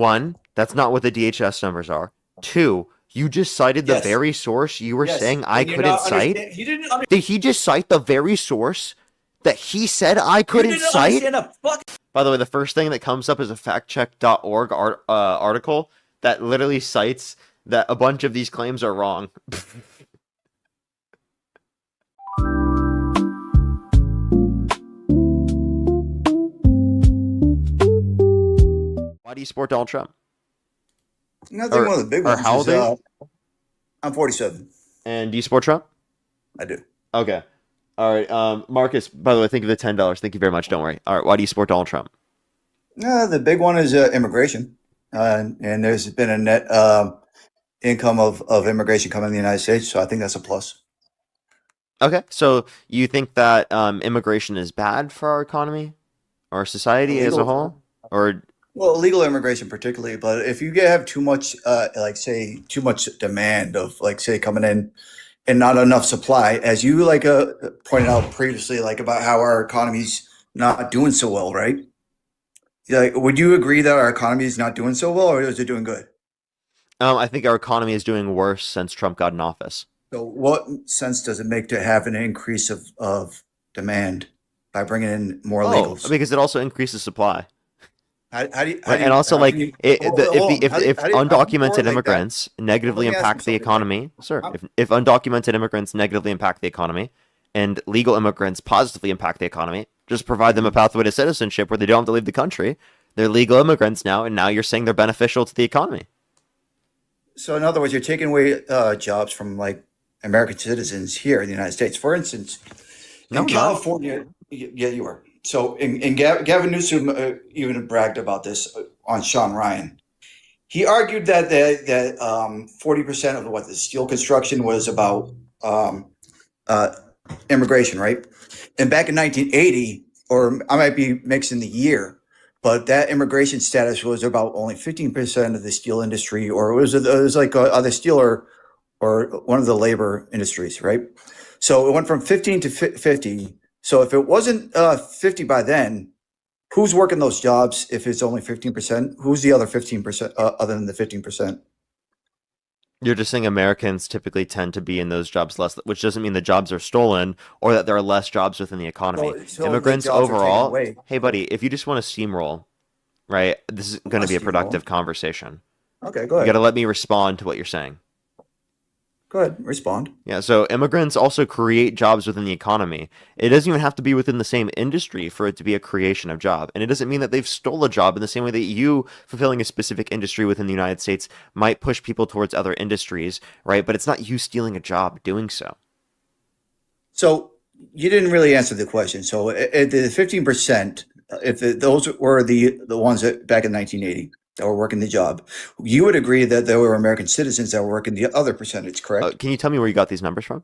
One, that's not what the DHS numbers are. Two, you just cited the Yes. very source you were Yes. saying I And you're couldn't not cite. understand. You didn't understand. Did he just cite the very source that he said I You couldn't didn't cite? understand a fuck. By the way, the first thing that comes up is a factcheck.org article that literally cites that a bunch of these claims are wrong. Why do you support Donald Trump? I think one of the big ones how is old are you? I'm 47. And do you support Trump? I do. Okay. All right. Marcus, by the way, thank you for the $10. Thank you very much. Don't worry. All right. Why do you support Donald Trump? The big one is immigration, and there's been a net income of immigration coming to the United States, so I think that's a plus. Okay. So you think that immigration is bad for our economy or our society as a whole? Or Well, illegal immigration particularly, but if you have too much, say too much demand of, say, coming in and not enough supply, as you pointed out previously, about how our economy's not doing so well, right? Would you agree that our economy is not doing so well, or is it doing good? I think our economy is doing worse since Trump got in office. So, what sense does it make to have an increase of demand by bringing in more illegals? Because it also increases supply. And also, like, if undocumented immigrants negatively impact the economy, if undocumented immigrants negatively impact the economy, and legal immigrants positively impact the economy, just provide them a pathway to citizenship where they don't have to leave the country. They're legal immigrants now, and now you're saying they're beneficial to the economy. So, in other words, you're taking away jobs from American citizens here in the United States. For instance, in California, yeah, you are. So, in Gavin Newsom even bragged about this on Sean Ryan. He argued that 40% of what the steel construction was about immigration, right? And back in 1980, or I might be mixing the year, but that immigration status was about only 15% of the steel industry, or it was like the steel or one of the labor industries, right? So it went from 15 to 50. So if it wasn't 50 by then, who's working those jobs if it's only 15%? Who's the other 15% other than the 15%? You're just saying Americans typically tend to be in those jobs less, which doesn't mean the jobs are stolen or that there are less jobs within the economy. So Immigrants the jobs are taken overall, away. hey buddy, if you just want to steamroll, right, this is going to be a productive conversation. Okay, go You ahead. got to let me respond to what you're saying. Go ahead, respond. Yeah, so immigrants also create jobs within the economy. It doesn't even have to be within the same industry for it to be a creation of job. And it doesn't mean that they've stole a job in the same way that you fulfilling a specific industry within the United States might push people towards other industries, right? But it's not you stealing a job doing so. So you didn't really answer the question. So the 15%, if those were the ones that back in 1980 that were working the job, you would agree that there were American citizens that were working the other percentage, correct? Can you tell me where you got these numbers from?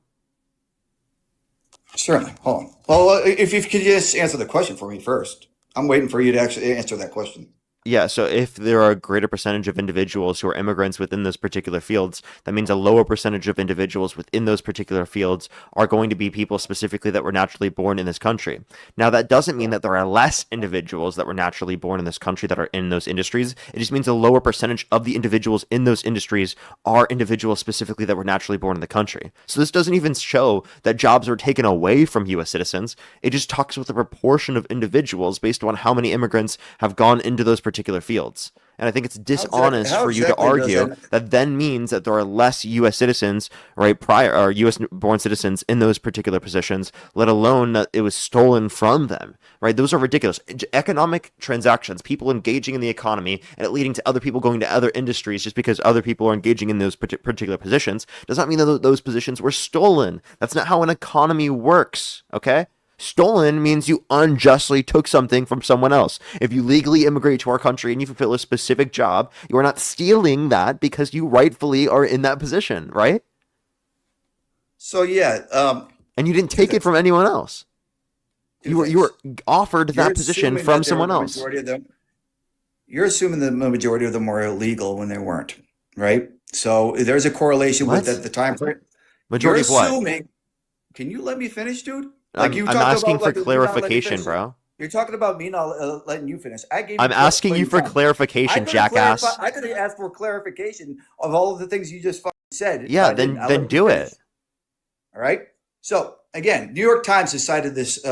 Certainly. Hold on. Well, if you could just answer the question for me first. I'm waiting for you to actually answer that question. Yeah, so if there are a greater percentage of individuals who are immigrants within those particular fields, that means a lower percentage of individuals within those particular fields are going to be people specifically that were naturally born in this country. Now, that doesn't mean that there are less individuals that were naturally born in this country that are in those industries. It just means a lower percentage of the individuals in those industries are individuals specifically that were naturally born in the country. So this doesn't even show that jobs were taken away from U.S. citizens. It just talks about the proportion of individuals based on how many immigrants have gone into those particular fields. And I think it's dishonest for you to argue that then means that there are less U.S. citizens, right, or U.S. born citizens in those particular positions, let alone that it was stolen from them, right? Those are ridiculous. Economic transactions, people engaging in the economy and it leading to other people going to other industries just because other people are engaging in those particular positions does not mean that those positions were stolen. That's not how an economy works, okay? Stolen means you unjustly took something from someone else. If you legally immigrate to our country and you fulfill a specific job, you are not stealing that because you rightfully are in that position, right? So yeah, and you didn't take it from anyone else. You were offered that position from someone else. You're assuming the majority of them were illegal when they weren't, right? So there's a correlation with the time frame. Majority of what? Can you let me finish, dude? I'm asking for clarification, bro. You're talking about me not letting you finish. I gave you I'm asking you plenty of for time. I clarification, could have clarified. jackass. I could have asked for clarification of all of the things you just fucking said, but Yeah, I didn't. then I then let you do finish. it. All right. So again, New York Times has cited this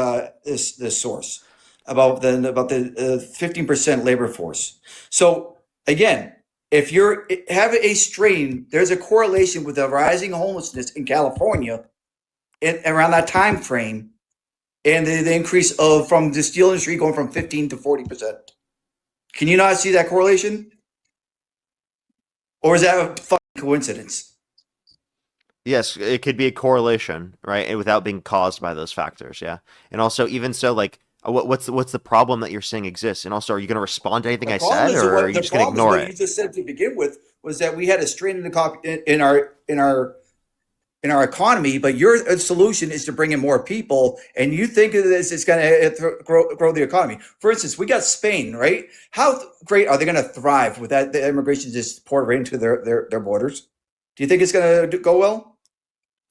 source about the 15% labor force. So again, if you're have a strain, there's a correlation with the rising homelessness in California around that time frame, and the increase of from the steel industry going from 15 to 40%. Can you not see that correlation, or is that a fucking coincidence? Yes, it could be a correlation, right? And without being caused by those factors, yeah. And also, even so, like, what's the problem that you're saying exists? And also, are you going to respond to anything The I problem said, is or are what you the just going to problem is ignore what you it? just said to begin with was that we had a strain in the in our economy, but your solution is to bring in more people, and you think that this is going to grow the economy. For instance, we got Spain, right? How great are they going to thrive with that? The immigration just poured right into their borders. Do you think it's going to go well?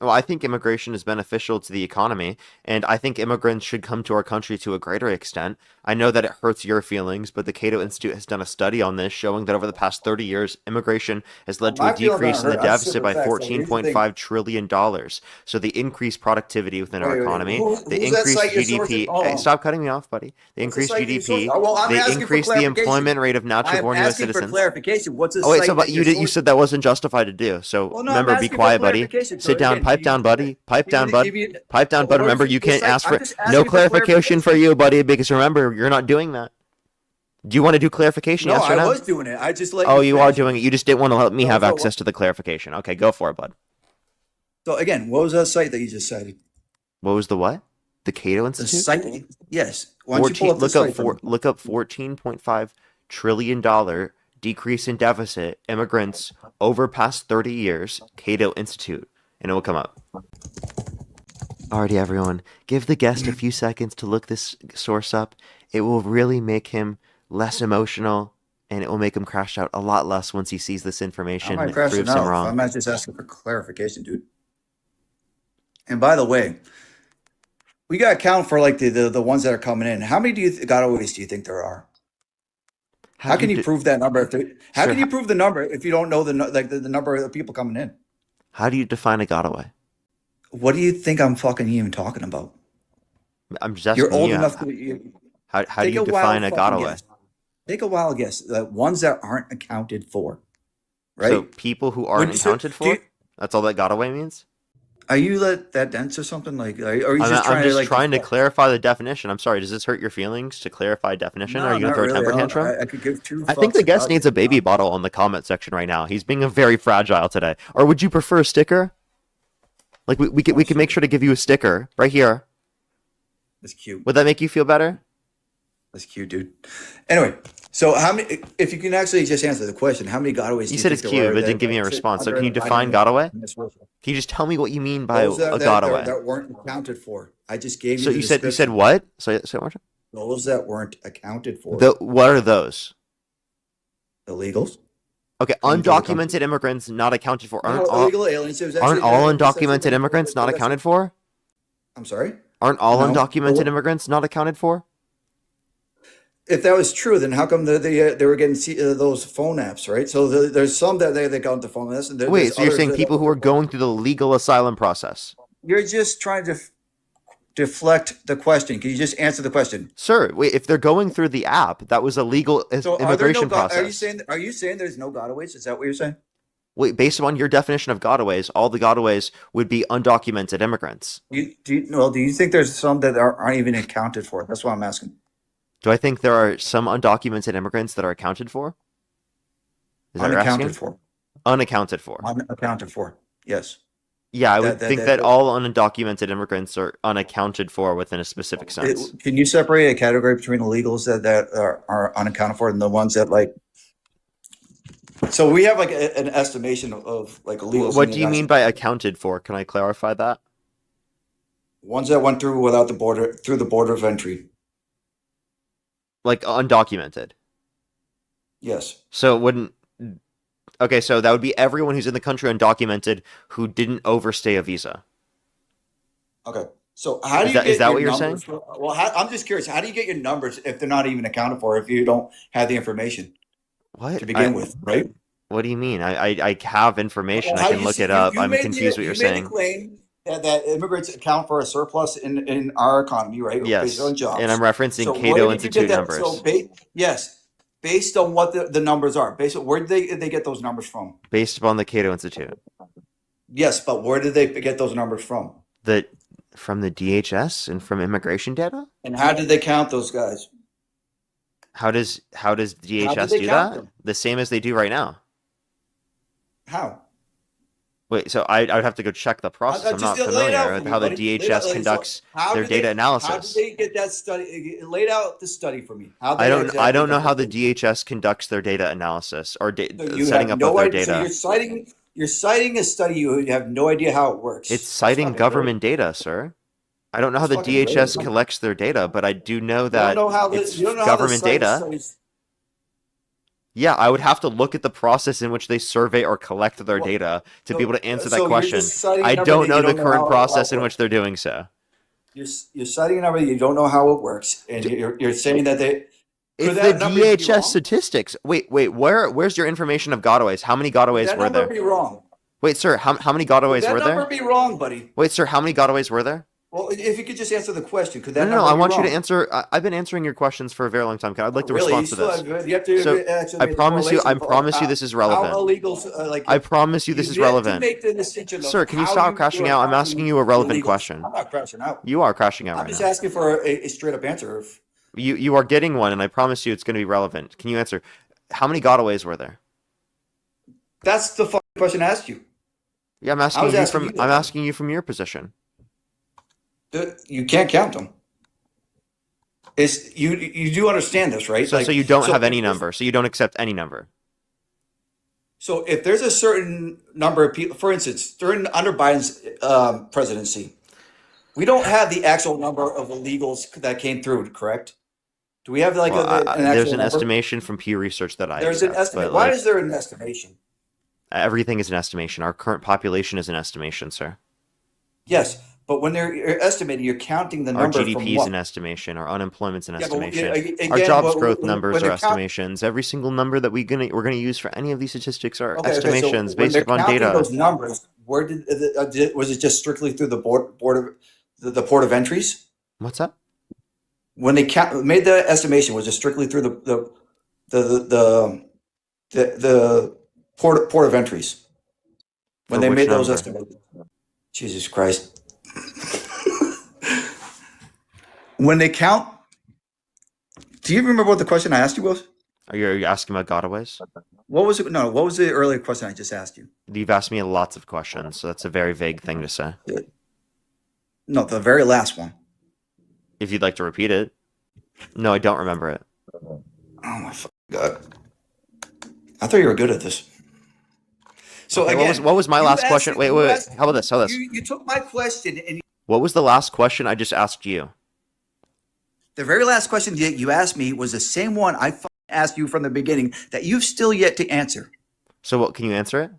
Well, I think immigration is beneficial to the economy, and I think immigrants should come to our country to a greater extent. I know that it hurts your feelings, but the Cato Institute has done a study on this showing that over the past 30 years, immigration has led to a My feelings aren't decrease in the hurt. I'm deficit super by facts. So here's the thing. $14.5 trillion dollars. So the increased productivity within our Wait. economy, the Who's that increased site you're sourcing? GDP, Hold on. stop cutting me off, buddy. The What's the increased site that you're sourcing? GDP, Oh, well, I'm they asking for increased the clarification. employment rate of natural I'm born U.S. asking for citizens. clarification. What's the Oh wait, so site but that you're you sourcing? said that wasn't justified to do. So Well, no, I'm remember, be asking for quiet, buddy. clarification. So Sit down, again, pipe down, buddy. Pipe do you down, want to bud. give you? Pipe down, bud. What Remember, is you the can't site? ask I'm for just no asking for clarification for clarification. you, buddy, because remember, you're not doing that. Do you want to do clarification? No, Yes or I no? was doing it. I just let Oh, you you are finish. doing it. You just didn't want to let me So, have so, access to the clarification. Okay, go for it, bud. so again, what was that site that you just cited? What was the what? The Cato The Institute? site? Yes. Why don't you pull 14 up the site for me? look up $14.5 trillion decrease in deficit immigrants over past 30 years, Cato Institute, and it will come up. Alrighty, everyone, give the guest a few seconds to look this source up. It will really make him less emotional, and it will make him crash out a lot less once he sees this I'm information and not it crashing proves him out. wrong. I'm not just asking for clarification, dude. And by the way, we got to count for like the ones that are coming in. How many gotaways do you think there are? How How do you can you de- prove that number? How Sir, can you prove the number if you don't know the number of people coming in? how do you define a getaway? What do you think I'm fucking even talking about? I'm just You're asking old you, enough to how do take you a wild define a fucking getaway? guess. Take a wild guess. The ones that aren't accounted for, So right? people who Would aren't you say, accounted do you, for? That's all that getaway means? are you that dense or something? Like, are you just I'm trying to just like trying to deflect? clarify the definition. I'm sorry, does this hurt your feelings to clarify definition? Are No, you going to not throw a really. temper tantrum? I could give two I think fucks the guest about you, needs a to be baby honest. bottle on the comment section right now. He's being very fragile today. Or would you prefer a sticker? Like Oh we can make shit, sure to give you a sticker right here. that's cute. Would that make you feel better? That's cute, dude. Anyway, so how many? If you can actually just answer the question, how many gotaways You do you said think it's there cute, were but didn't give me a that sit response. So under can you the line define getaway? in this world? Can you just tell me what you mean by Those a getaway? that weren't accounted for. I just gave So you the you said description. what? So one more time. Those that weren't accounted for, The what are those? illegals Okay, coming to the country. undocumented immigrants not accounted for. No, illegal aliens. It was Aren't actually all this actually undocumented immigrants not that's accounted for? I'm sorry. Aren't all No. undocumented immigrants not accounted for? If that was true, then how come they were getting those phone apps, right? So there's some that they got the phone apps, and Wait, there's so you're others saying that people who are going through the legal asylum process? you're just trying to deflect the question. Can you just answer the question? Sir, wait, if they're going through the app, that was a legal So are there no immigration process. are you saying there's no gotaways? Is that what you're saying? Wait, based on your definition of gotaways, all the gotaways would be undocumented immigrants. Do you think there's some that aren't even accounted for? That's what I'm asking. Do I think there are some undocumented immigrants that are accounted for? Is that what you're asking? Unaccounted for. Unaccounted for. Unaccounted for. Yes. Yeah, I would That think that all undocumented immigrants are unaccounted for within a specific sense. Can you separate a category between illegals that are unaccounted for and the ones that like? So we have like an estimation of like illegals. What do you mean by accounted for? Can I clarify that? Ones that went through without through the border of entry. Like undocumented. Yes. So it wouldn't. Okay, so that would be everyone who's in the country undocumented who didn't overstay a visa. Okay. So how do Is you that get what your you're saying? numbers? Well, I'm just curious. How do you get your numbers if they're not even accounted for, if you don't have the information What? to begin with, right? What do you mean? I have information. Well, I how can you look see it up. you I'm made confused what you're you made the saying. claim that immigrants account for a surplus in our economy, right? Based Yes, on and I'm jobs. referencing So where Cato did you get Institute that? So numbers yes, based on what the numbers are, based on where did they get those numbers from? based upon the Cato Institute. Yes, but where did they get those numbers from? The from the DHS and from immigration data? And how did they count those guys? How does How did DHS they do count that? them? The same as they do right now. How? Wait, so I would have to go check the process. I'm Just not lay it out familiar for with me, how the buddy. Lay it out. DHS So conducts their data how did analysis. they get that study? Laid out the study for me. How I they don't I exactly don't know got how those the numbers. DHS conducts their data analysis or So you setting have up of no their idea. So data. you're citing a study. You have no idea how it It's works. That's citing not good, right? government data, sir. I don't know how That's the fucking great. DHS collects their data, but I do know You don't that know how it's you don't know how the government site data. studies. Yeah, I would have to look at the process in which they survey or collect their Well, data to be able to answer that so you're question. just citing a I number don't that you know the don't know current how process it in works. which they're doing so. You're citing a number that you don't know how it works, and D- you're saying that they could It's the that number be DHS wrong? statistics. Wait, where's your information of gotaways? How many Could gotaways that were number there? be wrong? Wait, sir, how many Could gotaways that were number there? be wrong, buddy? Wait, sir, how many gotaways were there? Well, if you could just answer the question, could No, that no, no. number I be want you to wrong? answer. I've been answering your questions for a very long time. I'd like Not to really. You respond to still this. have you have So, to actually I make the promise you, correlation I of promise you, this is how relevant. illegals I promise you, this is you have to relevant. make the distinction of Sir, can you how stop you crashing are out? I'm asking counting you a relevant illegals. question. I'm not crashing out. You are crashing out I'm right just now. asking for a straight up answer. You are getting one, and I promise you, it's going to be relevant. Can you answer? How many gotaways were there? That's the fucking question I asked you. Yeah, I was asking you I'm that. asking you from your position. You can't count them. It's you do understand this, right? So Like you don't so have any if there's number. So you don't accept any number. so if there's a certain number of people, for instance, during under Biden's presidency, we don't have the actual number of illegals that came through, correct? Do we have like Well, an there's actual an number? estimation from Pew Research that I There's an accept, but estimate. Why like is there an estimation? everything is an estimation. Our current population is an estimation, sir. Yes, but when you're estimating, you're counting the Our number from GDP is an what? estimation. Our unemployment's an Yeah, but estimation. Our again, jobs growth numbers when are they're count. estimations. Every single number that we're gonna use for any of these statistics are Okay. So estimations when based they're upon counting data. those numbers, where was it just strictly through the board of the port of entries? What's that? When they made the estimation, was it strictly through the port of entries when For they which made those number? estimations? Jesus Christ! When they count, do you remember what the question I asked you was? Are you asking about gotaways? What was it? No, what was the earlier question I just asked you? You've asked me lots of questions, so that's a very vague thing to say. No, the very last one. If you'd like to repeat it. No, I don't remember it. Oh my fucking God! I thought you were good at this. So Okay, again, what was my you last asked question? it- Wait, you wait, wait. asked- How about this? How about this? You took my question and What was the last question I just asked you? the very last question that you asked me was the same one I fucking asked you from the beginning that you've still yet to answer. So what? Can you answer it?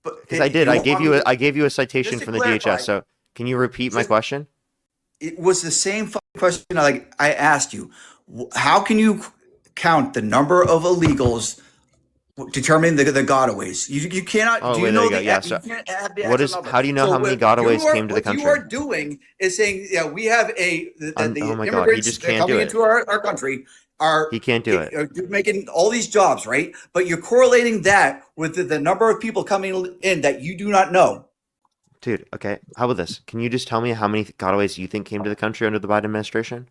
But Because I did. you don't want me to- I gave you a citation Just to from the clarify. DHS. So can you repeat my Just- question? It was the same fucking question like I asked you. How can you count the number of illegals determining the gotaways? You cannot. Oh, do wait, you there know you go. the Yeah. you So can't have the what actual is? number. How do you know how many gotaways came to the country? What you are doing is saying, yeah, we have the Oh my God, he immigrants just that are can't do coming it. into our country are He can't do it. are making all these jobs, right? But you're correlating that with the number of people coming in that you do not know. Dude, okay. How about this? Can you just tell me how many gotaways you think came to the country under the Biden administration?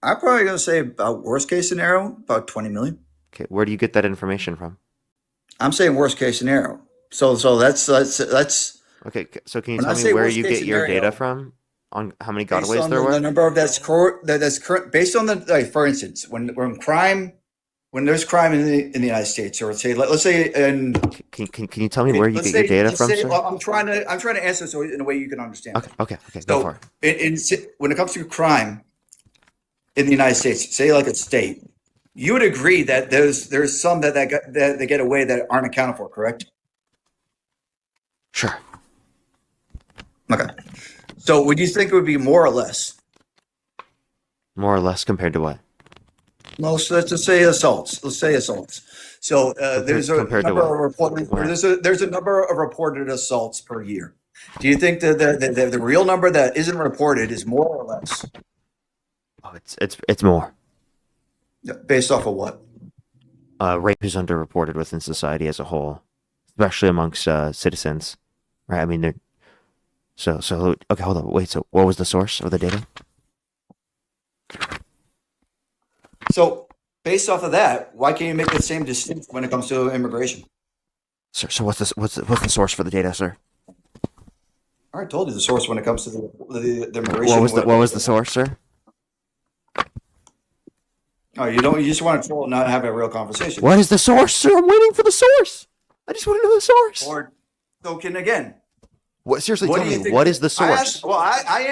I'm probably going to say about worst case scenario, about 20 million. Okay, where do you get that information from? I'm saying worst case scenario. So that's Okay, so can you when I tell me say where worst you case get your scenario, data from on how many based gotaways on there the were? number of that's current based on the like, for instance, when there's crime in the United States, or say let's say in Can you tell me where you let's get your say, data let's from, say, sir? well, I'm trying to answer so in a way you can understand. Okay, go for So it. when it comes to crime in the United States, say like a state, you would agree that there's some that they get away that aren't accounted for, correct? Sure. Okay. So would you think it would be more or less? More or less compared to what? No, so let's just say assaults. Let's say assaults. So there's a Compared to number what? of reported, or Where? there's a number of reported assaults per year. Do you think that the real number that isn't reported is more or less? Oh, it's more. Based off of what? Rape is underreported within society as a whole, especially amongst citizens, right? I mean, so okay, hold on, wait. So, what was the source of the data? So based off of that, why can't you make the same distinction when it comes to immigration? So what's the source for the data, sir? I already told you the source when it comes to the immigration. What was the source, sir? Oh, you just want to troll and not have a real conversation. What is the source, sir? I'm waiting for the source. I just want to know the source. Or token again. What seriously? What Tell do you me, think? what is the source? I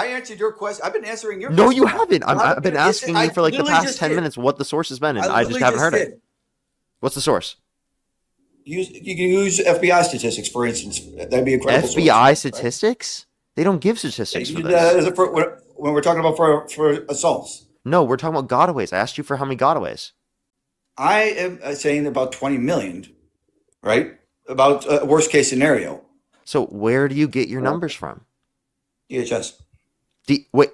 answered your question. I've been answering your No, question. you haven't. I've been asking you for like the past 10 did. minutes what the source has been, and I just literally haven't heard did. it. What's the source? You can use FBI statistics, for instance. That'd be a credible FBI source. statistics? They don't give statistics for Right? this. When we're talking about for assaults, No, we're talking about gotaways. I asked you for how many gotaways. I am saying about 20 million, right? About worst case scenario. So where do you get your numbers from? DHS. Wait.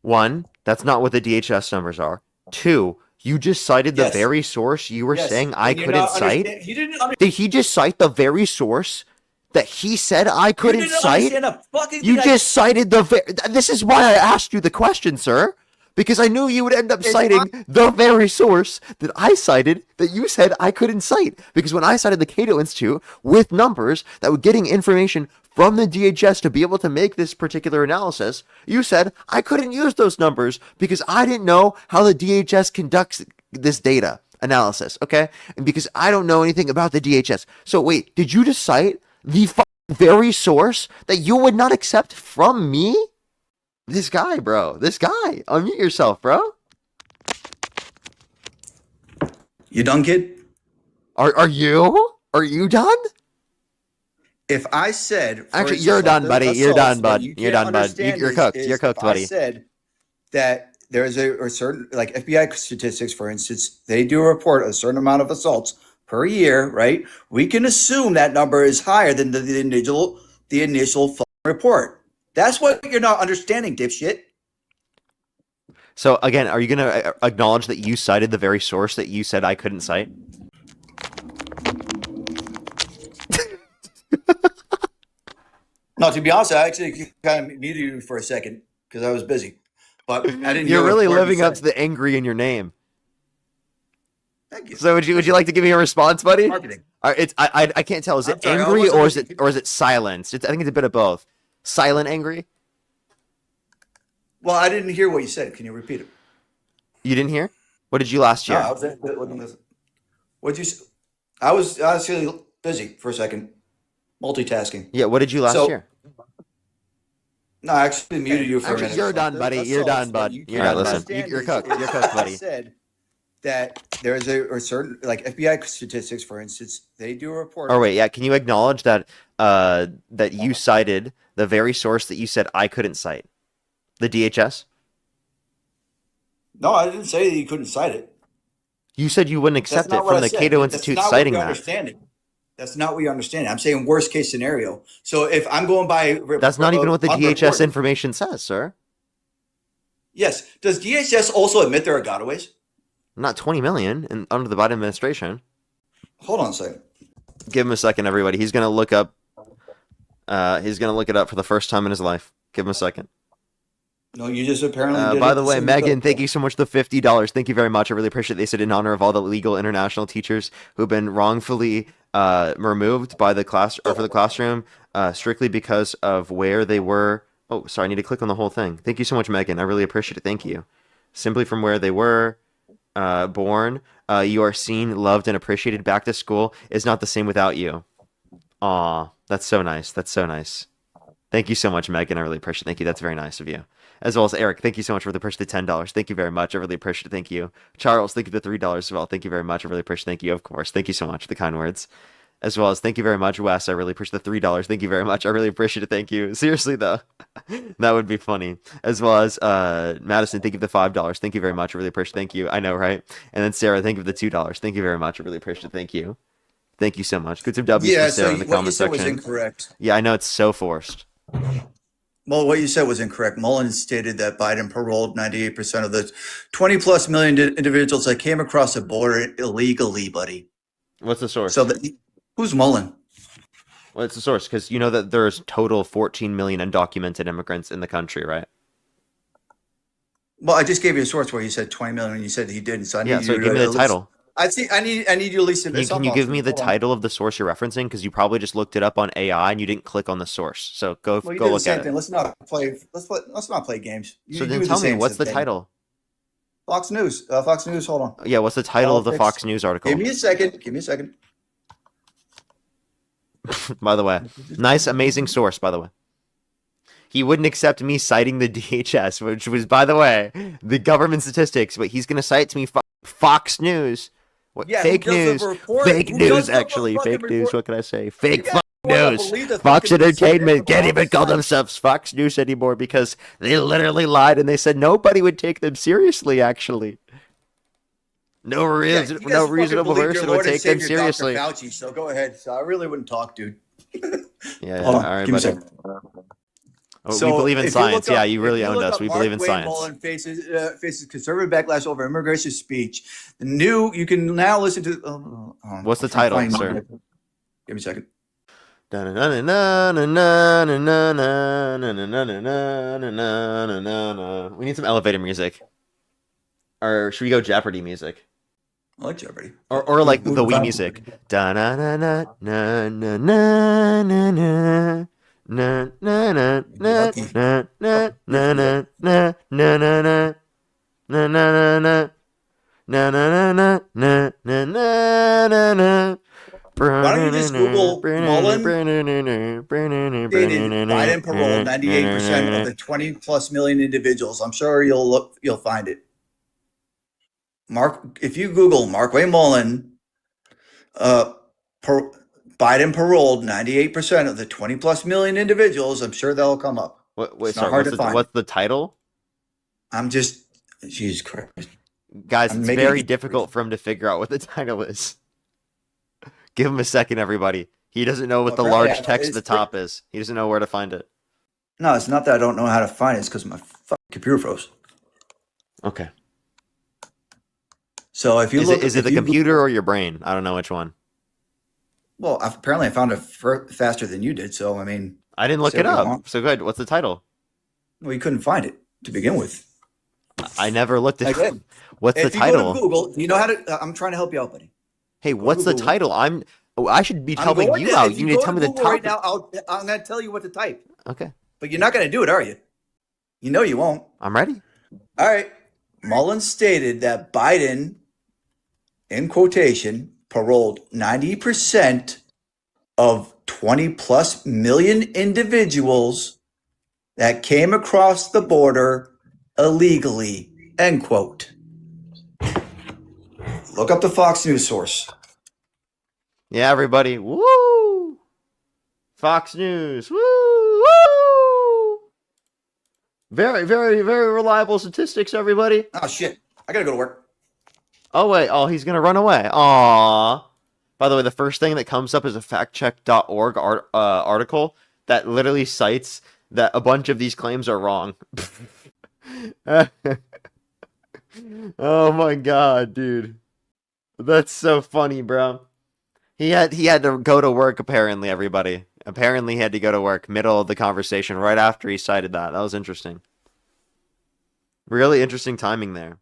One, that's not what the DHS numbers are. Two, you just cited the Yes. very source you were Yes. saying I And you're couldn't not cite. You didn't understand. Did he just cite the very source that he said I You couldn't didn't cite? understand a fucking You thing. just cited the very. This is why I asked you the question, sir. Because I knew you would end up citing the very source that I cited that you said I couldn't cite. Because when I cited the Cato Institute with numbers that were getting information from the DHS to be able to make this particular analysis, you said I couldn't use those numbers because I didn't know how the DHS conducts this data analysis, okay? And because I don't know anything about the DHS. So wait, did you just cite the very source that you would not accept from me? This guy, bro. This guy. Unmute yourself, bro. You done, kid? Are you? Are you done? If I said, Actually, you're done, buddy. You're done, bud. You're done, bud. You're cooked. You're cooked, buddy. I said that there is a certain, like FBI statistics, for instance, they do report a certain amount of assaults per year, right? We can assume that number is higher than the initial report. That's what you're not understanding, dipshit. So again, are you going to acknowledge that you cited the very source that you said I couldn't cite? No, to be honest, I actually kind of muted you for a second because I was busy, but I didn't. You're hear really a word you living up said. to the angry in your name. Thank you. So would you like to give me a response, buddy? Marketing. I can't tell. Is it I'm sorry, I angry wasn't or is it silence? I think it's a bit of both. Silent angry? Well, I didn't hear what you said. Can you repeat it? You didn't hear? What did you last No, year? I was. What'd you? I was actually busy for a second, multitasking. Yeah, what did you last So, year? No, I actually muted you for a Actually, minute. you're done, buddy. You're done, bud. You're done, bud. You're cooked. You're cooked, buddy. I said that there is a certain, like FBI statistics, for instance, they do report. Oh wait, yeah. Can you acknowledge that that you cited the very source that you said I couldn't cite? The DHS? No, I didn't say that you couldn't cite it. You said you wouldn't That's accept not it what from I the said. Cato That's Institute not what citing you're that. understanding. That's not what you're understanding. I'm saying worst case scenario. So if I'm going by, That's not even what the DHS unreported- information says, sir. Yes. Does DHS also admit there are gotaways? Not 20 million under the Biden administration. Hold on a second. Give him a second, everybody. He's gonna look up. He's gonna look it up for the first time in his life. Give him a second. No, you just apparently did By it the way, same Megan, time. thank you so much for the $50. Thank you very much. I really appreciate it. They said in honor of all the legal international teachers who've been wrongfully removed by the class or for the classroom strictly because of where they were. Oh, sorry, I need to click on the whole thing. Thank you so much, Megan. I really appreciate it. Thank you. Simply from where they were born, you are seen, loved, and appreciated. Back to school is not the same without you. Aw, that's so nice. That's so nice. Thank you so much, Megan. I really appreciate it. Thank you. That's very nice of you. As well as Eric, thank you so much for the purchase of the $10. Thank you very much. I really appreciate it. Thank you. Charles, thank you for the $3 as well. Thank you very much. I really appreciate it. Thank you, of course. Thank you so much for the kind words. As well as thank you very much, Wes. I really appreciate the $3. Thank you very much. I really appreciate it. Thank you. Seriously though, that would be funny. As well as Madison, thank you for the $5. Thank you very much. I really appreciate. Thank you. I know, right? And then Sarah, thank you for the $2. Thank you very much. I really appreciate it. Thank you. Thank you so much. Good some W's for Yeah, Sarah so in the what you comment said was section. incorrect. Yeah, I know it's so forced. Well, what you said was incorrect. Mullen stated that Biden paroled 98% of the 20 plus million individuals that came across the border illegally, buddy. What's the source? So who's Mullen? What's the source? Because you know that there's total 14 million undocumented immigrants in the country, right? Well, I just gave you a source where you said 20 million and you said he didn't. So I Yeah, need so you give to me the at least- title. I need you to at least Can you give me the title of the source you're referencing? Because you probably just looked it up on AI and you didn't click on the source. So go Well, you go did the look same at thing. it. Let's not play games. So You then do tell me, same what's the thing. title? Fox News. Fox News. Hold on. Yeah, what's the title of the Politics. Fox News article? Give me a second. Give me a second. By the way, nice, amazing source. By the way, he wouldn't accept me citing the DHS, which was, by the way, the government statistics. But he's gonna cite to me Fox News. What, Yeah, fake who does news? the report? Fake Who news, does the actually. fucking Fake news. report? What can I say? Fake Yeah, fucking wanna news. believe the Fox fucking Entertainment can't bullshit even call from themselves Fox News anymore because they literally lied and they said nobody would take them seriously. Actually, no Yeah, reason, you guys no fucking reasonable believe your person would Lord and take them Savior, Dr. seriously. Fauci, so go ahead. So I really wouldn't talk, dude. Yeah, Hold on. all right, Give me a buddy. second. Oh, So we believe in if you look science. up- Yeah, you if really you owned look us. up We Mark believe in Wayne science. Mullen faces conservative backlash over immigration speech. You can now listen to. What's the I'm trying to title, find- sir? Give me a second. We need some elevator music. Or should we go Jeopardy music? I like Jeopardy. Or like the Wii Fine. music. Da na na na na na na na na. Na na na na na na na na na na na na. Na na na na. Na na na na na na na na na. Why don't you just Google Mullen stated Biden paroled 98% of the 20 plus million individuals. I'm sure you'll find it. If you Google Mark Wayne Mullen, Biden paroled 98% of the 20 plus million individuals, I'm sure that'll come up. Wait, It's not sorry, hard to find. what's the title? Jesus Christ. Guys, I'm it's making very it- difficult for him to figure out what the title is. Give him a second, everybody. He doesn't know what the Well, large yeah, text at the it's- top is. He doesn't know where to find it. No, it's not that I don't know how to find it. It's because my fucking computer froze. Okay. So if you Is look, it, is it if the you computer or your brain? I don't know which one. Well, apparently I found it faster than you did. So I mean, I didn't look Say it what you up. want. So good. What's the title? well, you couldn't find it to begin with. I never looked at Again, What's the if you go to title? Google, you know how to. I'm trying to help you out, buddy. Hey, what's the Google. title? I should be helping going you to- out. if You need to go tell me the Google right topic. now. I'm going to tell you what to type, Okay. but you're not going to do it, are you? You know you won't. I'm ready. All right. Mullen stated that Biden, in quotation, paroled 90% of 20 plus million individuals that came across the border illegally, end quote. Look up the Fox News source. Yeah, everybody. Woo! Fox News. Woo! Woo! Very, very, very reliable statistics, everybody. Oh, shit. I got to go to work. Oh, wait. Oh, he's going to run away. Aww. By the way, the first thing that comes up is a factcheck.org article that literally cites that a bunch of these claims are wrong. Oh my god, dude. That's so funny, bro. He had to go to work, apparently, everybody. Apparently he had to go to work middle of the conversation right after he cited that. That was interesting. Really interesting timing there.